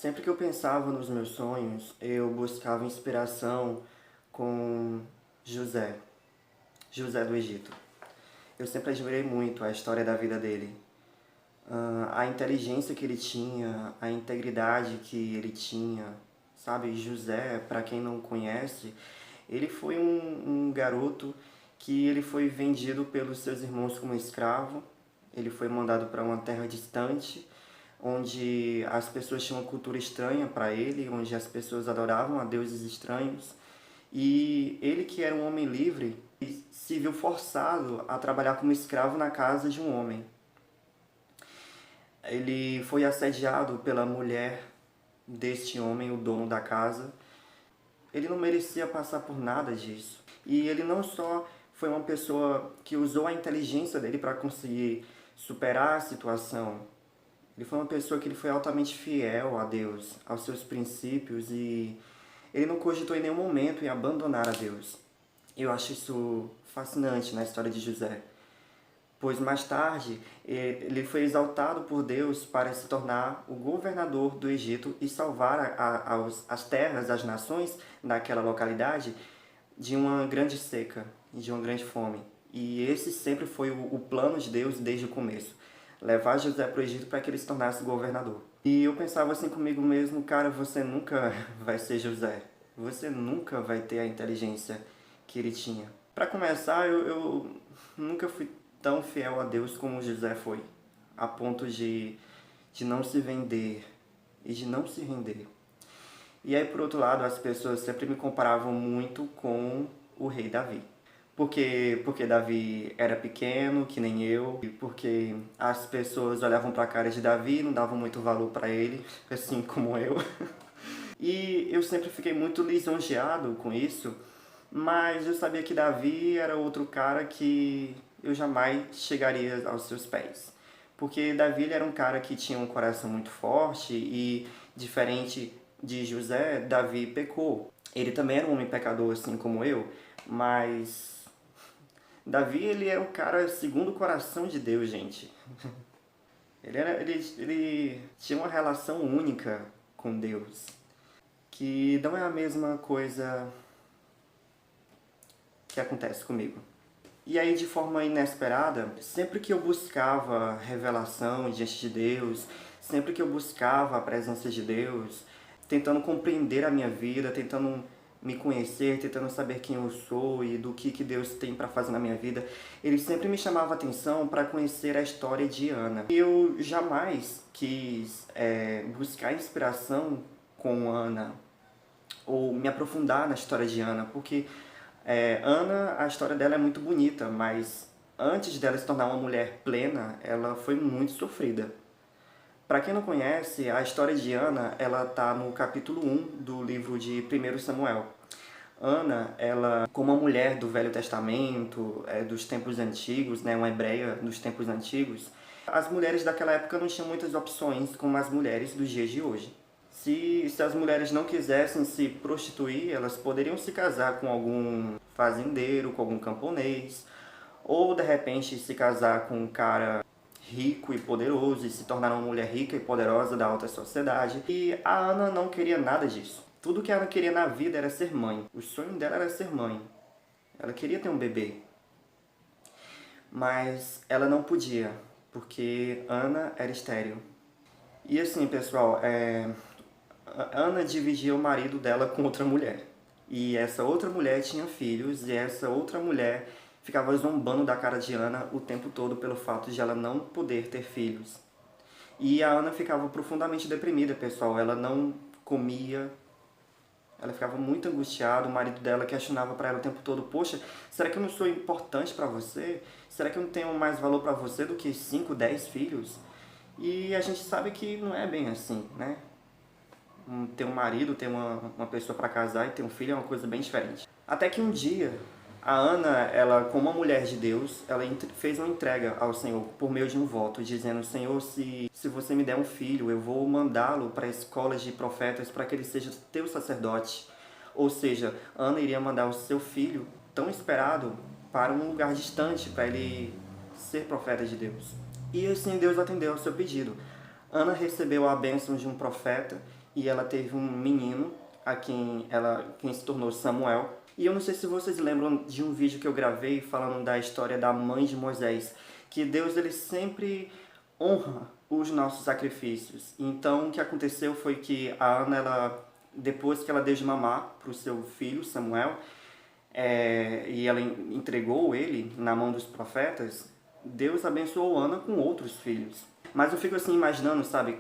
Sempre que eu pensava nos meus sonhos, eu buscava inspiração com José, José do Egito. Eu sempre admirei muito a história da vida dele, a inteligência que ele tinha, a integridade que ele tinha, sabe? José, para quem não conhece, ele foi um garoto que ele foi vendido pelos seus irmãos como escravo. Ele foi mandado para uma terra distante, onde as pessoas tinham uma cultura estranha para ele, onde as pessoas adoravam a deuses estranhos. E ele, que era um homem livre, se viu forçado a trabalhar como escravo na casa de um homem. Ele foi assediado pela mulher deste homem, o dono da casa. Ele não merecia passar por nada disso. E ele não só foi uma pessoa que usou a inteligência dele para conseguir superar a situação. Ele foi uma pessoa que ele foi altamente fiel a Deus, aos seus princípios, e ele não cogitou em nenhum momento em abandonar a Deus. Eu acho isso fascinante na história de José, pois mais tarde ele foi exaltado por Deus para se tornar o governador do Egito e salvar as terras, as nações daquela localidade de uma grande seca e de uma grande fome. E esse sempre foi o plano de Deus desde o começo, levar José para o Egito para que ele se tornasse governador. E eu pensava assim comigo mesmo, cara, você nunca vai ser José, você nunca vai ter a inteligência que ele tinha. Para começar, eu nunca fui tão fiel a Deus como José foi, a ponto de não se vender e de não se render. E aí, por outro lado, as pessoas sempre me comparavam muito com o rei Davi. Porque Davi era pequeno, que nem eu, e porque as pessoas olhavam para a cara de Davi e não davam muito valor para ele, assim como eu. E eu sempre fiquei muito lisonjeado com isso, mas eu sabia que Davi era outro cara que eu jamais chegaria aos seus pés. Porque Davi ele era um cara que tinha um coração muito forte e, diferente de José, Davi pecou. Ele também era um homem pecador, assim como eu, mas Davi ele era um cara segundo o coração de Deus, gente. Ele tinha uma relação única com Deus, que não é a mesma coisa que acontece comigo. E aí, de forma inesperada, sempre que eu buscava revelação diante de Deus, sempre que eu buscava a presença de Deus, tentando compreender a minha vida, tentando me conhecer, tentando saber quem eu sou e do que Deus tem para fazer na minha vida, ele sempre me chamava a atenção para conhecer a história de Ana. E eu jamais quis buscar inspiração com Ana ou me aprofundar na história de Ana, porque Ana, a história dela é muito bonita, mas antes dela se tornar uma mulher plena, ela foi muito sofrida. Para quem não conhece, a história de Ana, ela está no capítulo 1 do livro de 1 Samuel. Ana, ela, como uma mulher do Velho Testamento, dos tempos antigos, né, uma hebreia dos tempos antigos, as mulheres daquela época não tinham muitas opções como as mulheres dos dias de hoje. Se as mulheres não quisessem se prostituir, elas poderiam se casar com algum fazendeiro, com algum camponês, ou de repente se casar com um cara rico e poderoso e se tornar uma mulher rica e poderosa da alta sociedade. E a Ana não queria nada disso. Tudo que ela queria na vida era ser mãe. O sonho dela era ser mãe. Ela queria ter um bebê. Mas ela não podia, porque Ana era estéril. E assim, pessoal, Ana dividia o marido dela com outra mulher. E essa outra mulher tinha filhos, e essa outra mulher ficava zombando da cara de Ana o tempo todo pelo fato de ela não poder ter filhos. E a Ana ficava profundamente deprimida, pessoal. Ela não comia, ela ficava muito angustiada. O marido dela questionava para ela o tempo todo: poxa, será que eu não sou importante para você? Será que eu não tenho mais valor para você do que 5, 10 filhos? E a gente sabe que não é bem assim, né? Ter um marido, ter uma pessoa para casar e ter um filho é uma coisa bem diferente. Até que um dia, a Ana, ela, como uma mulher de Deus, ela fez uma entrega ao Senhor por meio de um voto, dizendo: Senhor, se você me der um filho, eu vou mandá-lo para escolas de profetas para que ele seja teu sacerdote. Ou seja, Ana iria mandar o seu filho, tão esperado, para um lugar distante, para ele ser profeta de Deus. E assim Deus atendeu ao seu pedido. Ana recebeu a bênção de um profeta e ela teve um menino, quem se tornou Samuel. E eu não sei se vocês lembram de um vídeo que eu gravei falando da história da mãe de Moisés, que Deus ele sempre honra os nossos sacrifícios. Então o que aconteceu foi que a Ana, depois que ela deu de mamar para o seu filho Samuel, e ela entregou ele na mão dos profetas, Deus abençoou Ana com outros filhos. Mas eu fico assim imaginando, sabe,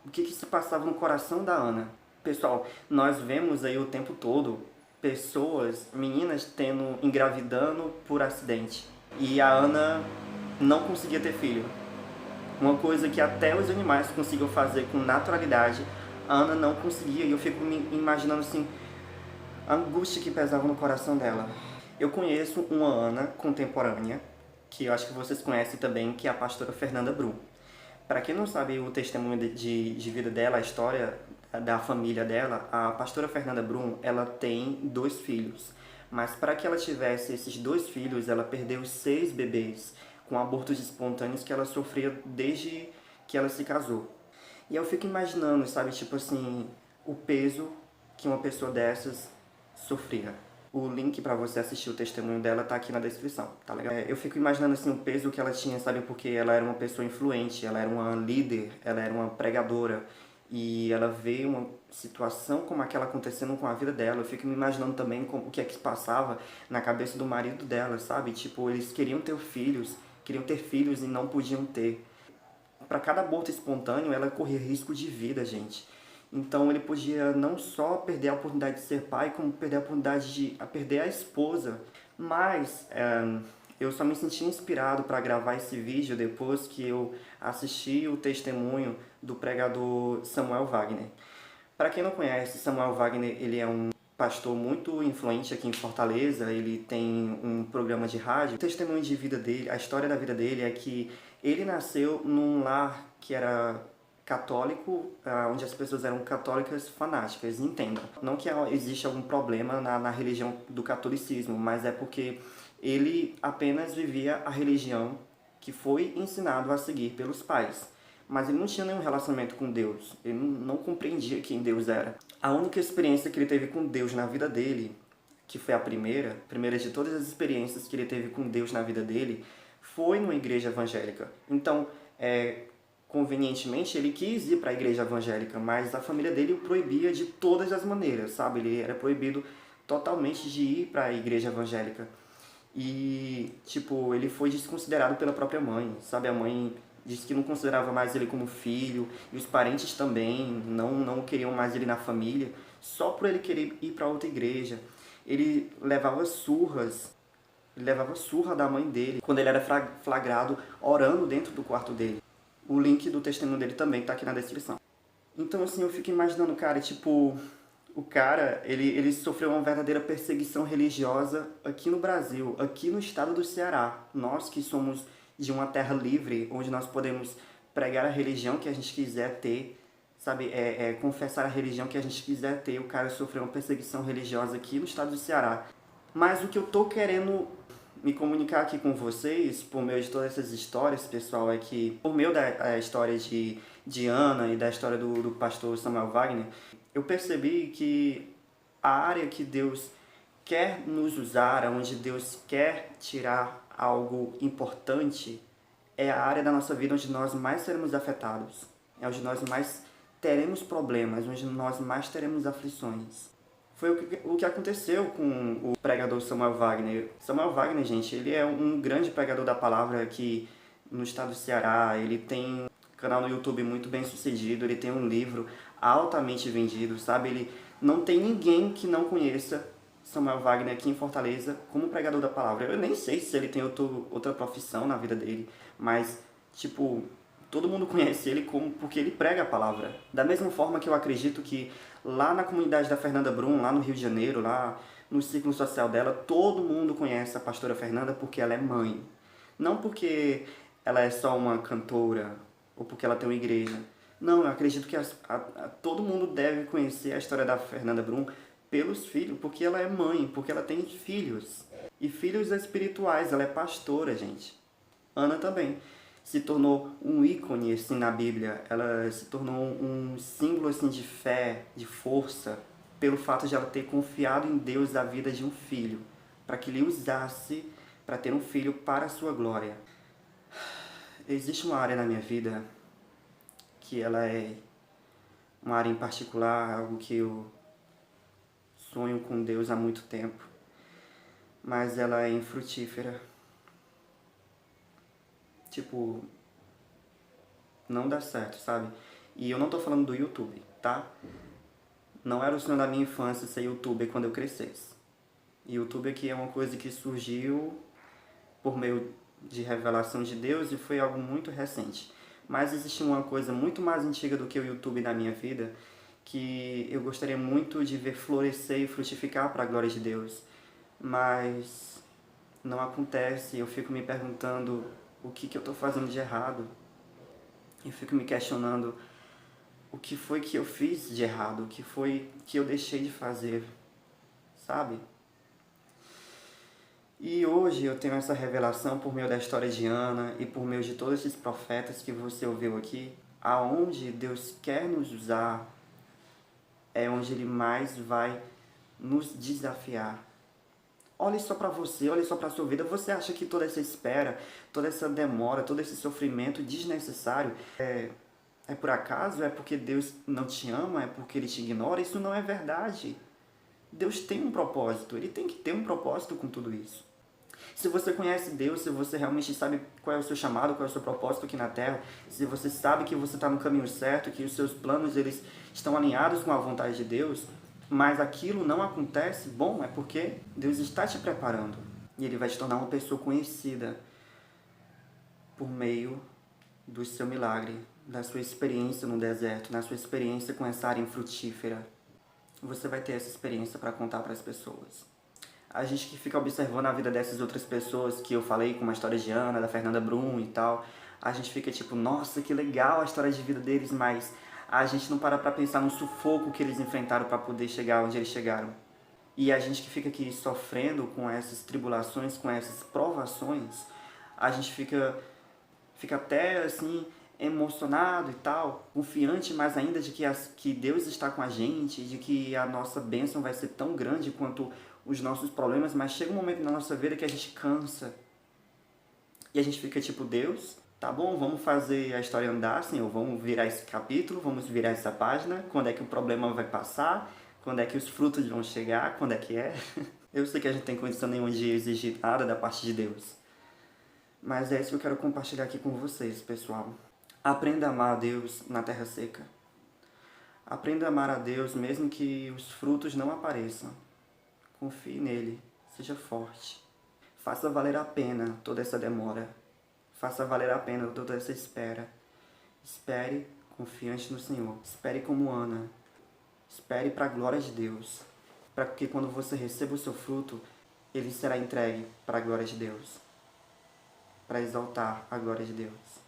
o que se passava no coração da Ana. Pessoal, nós vemos aí o tempo todo pessoas, meninas engravidando por acidente. E a Ana não conseguia ter filho. Uma coisa que até os animais conseguiam fazer com naturalidade, a Ana não conseguia. E eu fico me imaginando assim, a angústia que pesava no coração dela. Eu conheço uma Ana contemporânea, que eu acho que vocês conhecem também, que é a pastora Fernanda Brum. Para quem não sabe o testemunho de vida dela, a história da família dela, a pastora Fernanda Brum, ela tem 2 filhos. Mas para que ela tivesse esses 2 filhos, ela perdeu 6 bebês com abortos espontâneos que ela sofria desde que ela se casou. E eu fico imaginando, sabe, tipo assim, o peso que uma pessoa dessas sofria. O link para você assistir o testemunho dela tá aqui na descrição, tá legal? Eu fico imaginando assim o peso que ela tinha, sabe? Porque ela era uma pessoa influente, ela era uma líder, ela era uma pregadora. E ela vê uma situação como aquela acontecendo com a vida dela. Eu fico me imaginando também o que é que passava na cabeça do marido dela, sabe? Tipo, eles queriam ter filhos e não podiam ter. Para cada aborto espontâneo, ela corria risco de vida, gente. Então ele podia não só perder a oportunidade de ser pai, como perder a oportunidade de perder a esposa. Mas eu só me senti inspirado para gravar esse vídeo depois que eu assisti o testemunho do pregador Samuel Wagner. Para quem não conhece, Samuel Wagner ele é um pastor muito influente aqui em Fortaleza. Ele tem um programa de rádio. O testemunho de vida dele, a história da vida dele é que ele nasceu num lar que era católico, onde as pessoas eram católicas fanáticas, entendam. Não que existe algum problema na religião do catolicismo, mas é porque ele apenas vivia a religião que foi ensinado a seguir pelos pais. Mas ele não tinha nenhum relacionamento com Deus, ele não compreendia quem Deus era. A única experiência que ele teve com Deus na vida dele, que foi a primeira de todas as experiências que ele teve com Deus na vida dele, foi numa igreja evangélica. Então, convenientemente, ele quis ir para a igreja evangélica, mas a família dele o proibia de todas as maneiras, sabe? Ele era proibido totalmente de ir para a igreja evangélica. E, tipo, ele foi desconsiderado pela própria mãe, sabe? A mãe disse que não considerava mais ele como filho, e os parentes também não queriam mais ele na família, só por ele querer ir para outra igreja. Ele levava surra da mãe dele quando ele era flagrado orando dentro do quarto dele. O link do testemunho dele também tá aqui na descrição. Então, assim, eu fico imaginando, cara, tipo, o cara, ele sofreu uma verdadeira perseguição religiosa aqui no Brasil, aqui no estado do Ceará. Nós que somos de uma terra livre, onde nós podemos pregar a religião que a gente quiser ter, sabe, confessar a religião que a gente quiser ter. O cara sofreu uma perseguição religiosa aqui no estado do Ceará. Mas o que eu tô querendo me comunicar aqui com vocês, por meio de todas essas histórias, pessoal, é que, por meio da história de Ana e da história do pastor Samuel Wagner, eu percebi que a área que Deus quer nos usar, onde Deus quer tirar algo importante, é a área da nossa vida onde nós mais seremos afetados, é onde nós mais teremos problemas, onde nós mais teremos aflições. Foi o que aconteceu com o pregador Samuel Wagner. Samuel Wagner, gente, ele é um grande pregador da palavra aqui no estado do Ceará. Ele tem um canal no YouTube muito bem sucedido, ele tem um livro altamente vendido, sabe? Ele não tem ninguém que não conheça Samuel Wagner aqui em Fortaleza como pregador da palavra. Eu nem sei se ele tem outra profissão na vida dele, mas, tipo, todo mundo conhece ele porque ele prega a palavra. Da mesma forma que eu acredito que lá na comunidade da Fernanda Brum, lá no Rio de Janeiro, lá no círculo social dela, todo mundo conhece a pastora Fernanda porque ela é mãe. Não porque ela é só uma cantora ou porque ela tem uma igreja. Não, eu acredito que todo mundo deve conhecer a história da Fernanda Brum pelos filhos, porque ela é mãe, porque ela tem filhos. E filhos espirituais, ela é pastora, gente. Ana também. se tornou um ícone assim na Bíblia. Ela se tornou um símbolo assim de fé, de força, pelo fato de ela ter confiado em Deus a vida de um filho, para que ele usasse para ter um filho para a sua glória. Existe uma área na minha vida que ela é uma área em particular, algo que eu sonho com Deus há muito tempo, mas ela é infrutífera. Tipo, não dá certo, sabe? E eu não tô falando do YouTube, tá? Não era o sonho da minha infância ser youtuber quando eu crescesse. YouTube aqui é uma coisa que surgiu por meio de revelação de Deus e foi algo muito recente. Mas existe uma coisa muito mais antiga do que o YouTube na minha vida, que eu gostaria muito de ver florescer e frutificar para a glória de Deus. Mas não acontece, eu fico me perguntando o que eu estou fazendo de errado. Eu fico me questionando o que foi que eu fiz de errado, o que foi que eu deixei de fazer, sabe? E hoje eu tenho essa revelação por meio da história de Ana e por meio de todos esses profetas que você ouviu aqui, aonde Deus quer nos usar é onde Ele mais vai nos desafiar. Olhe só para você, olhe só para a sua vida. Você acha que toda essa espera, toda essa demora, todo esse sofrimento desnecessário é por acaso? É porque Deus não te ama? É porque Ele te ignora? Isso não é verdade. Deus tem um propósito. Ele tem que ter um propósito com tudo isso. Se você conhece Deus, se você realmente sabe qual é o seu chamado, qual é o seu propósito aqui na Terra, se você sabe que você está no caminho certo, que os seus planos eles estão alinhados com a vontade de Deus, mas aquilo não acontece, bom, é porque Deus está te preparando. E Ele vai te tornar uma pessoa conhecida por meio do seu milagre, da sua experiência no deserto, na sua experiência com essa área infrutífera. Você vai ter essa experiência para contar para as pessoas. A gente que fica observando a vida dessas outras pessoas que eu falei, como a história de Ana, da Fernanda Brum e tal, a gente fica tipo, nossa, que legal a história de vida deles, mas a gente não para pra pensar no sufoco que eles enfrentaram para poder chegar onde eles chegaram. E a gente que fica aqui sofrendo com essas tribulações, com essas provações, a gente fica até assim emocionado e tal, confiante mais ainda de que Deus está com a gente, de que a nossa bênção vai ser tão grande quanto os nossos problemas, mas chega um momento na nossa vida que a gente cansa. E a gente fica tipo, Deus, tá bom, vamos fazer a história andar, Senhor, vamos virar esse capítulo, vamos virar essa página, quando é que o problema vai passar, quando é que os frutos vão chegar, quando é que é. Eu sei que a gente tem condição nenhuma de exigir nada da parte de Deus. Mas é isso que eu quero compartilhar aqui com vocês, pessoal. Aprenda a amar a Deus na terra seca. Aprenda a amar a Deus mesmo que os frutos não apareçam. Confie nele, seja forte. Faça valer a pena toda essa demora. Faça valer a pena toda essa espera. Espere confiante no Senhor. Espere como Ana. Espere para a glória de Deus. Para que quando você receba o seu fruto, ele será entregue para a glória de Deus. Para exaltar a glória de Deus.